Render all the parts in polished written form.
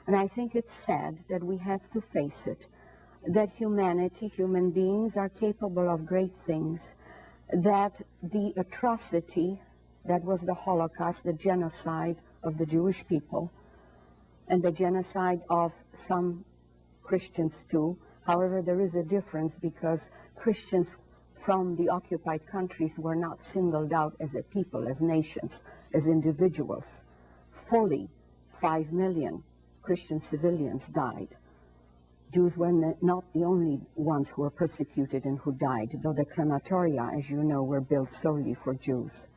And I think it's sad that we have to face it, that humanity, human beings are capable of great things, that the atrocity that was the Holocaust, the genocide of the Jewish people, and the genocide of some Christians too. However, there is a difference because Christians from the occupied countries were not singled out as a people, as nations, as individuals. Fully 5 million Christian civilians died. Jews were not the only ones who were persecuted and who died, though the crematoria, as you know, were built solely for Jews.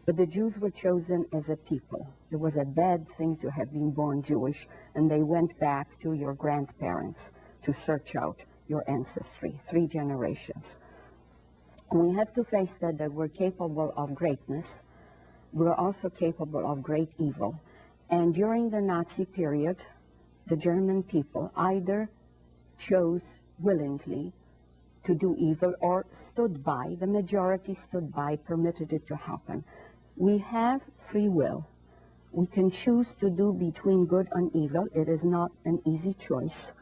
But the Jews were chosen as a people. It was a bad thing to have been born Jewish, and they went back to your grandparents to search out your ancestry, 3 generations. We have to face that we're capable of greatness. We're also capable of great evil. And during the Nazi period, the German people either chose willingly to do evil or stood by, the majority stood by, permitted it to happen. We have free will. We can choose to do between good and evil. It is not an easy choice.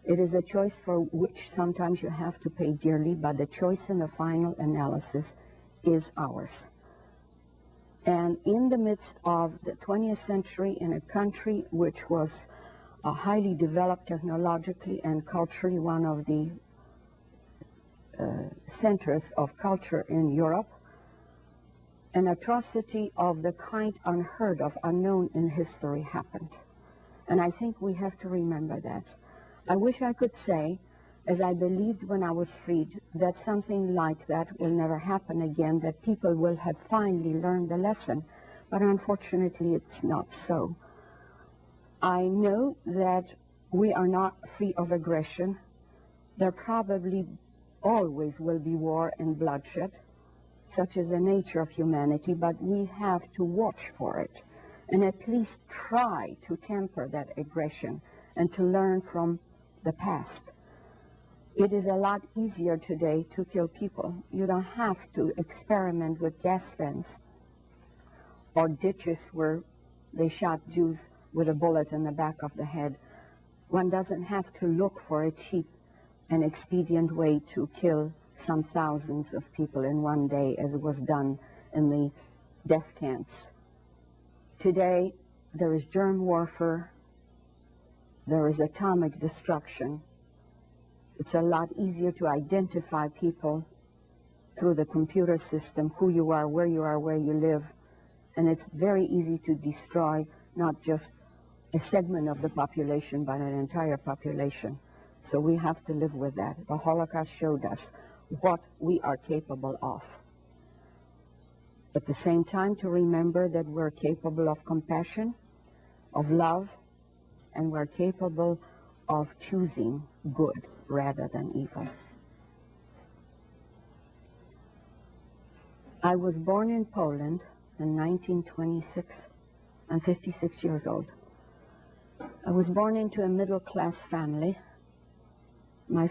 It is a choice for which sometimes you have to pay dearly, but the choice in the final analysis is ours. And in the midst of the 20th century, in a country which was highly developed technologically and culturally, one of the centers of culture in Europe, an atrocity of the kind unheard of, unknown in history happened. And I think we have to remember that. I wish I could say, as I believed when I was freed, that something like that will never happen again, that people will have finally learned the lesson. But unfortunately, it's not so. I know that we are not free of aggression. There probably always will be war and bloodshed. Such is the nature of humanity, but we have to watch for it and at least try to temper that aggression and to learn from the past. It is a lot easier today to kill people. You don't have to experiment with gas vents or ditches where they shot Jews with a bullet in the back of the head. One doesn't have to look for a cheap and expedient way to kill some thousands of people in one day, as was done in the death camps. Today, there is germ warfare, there is atomic destruction. It's a lot easier to identify people through the computer system, who you are, where you live, and it's very easy to destroy not just a segment of the population, but an entire population. So we have to live with that. The Holocaust showed us what we are capable of. At the same time, to remember that we're capable of compassion, of love, and we're capable of choosing good rather than evil. I was born in Poland in 1926. I'm 56 years old. I was born into a middle-class family. My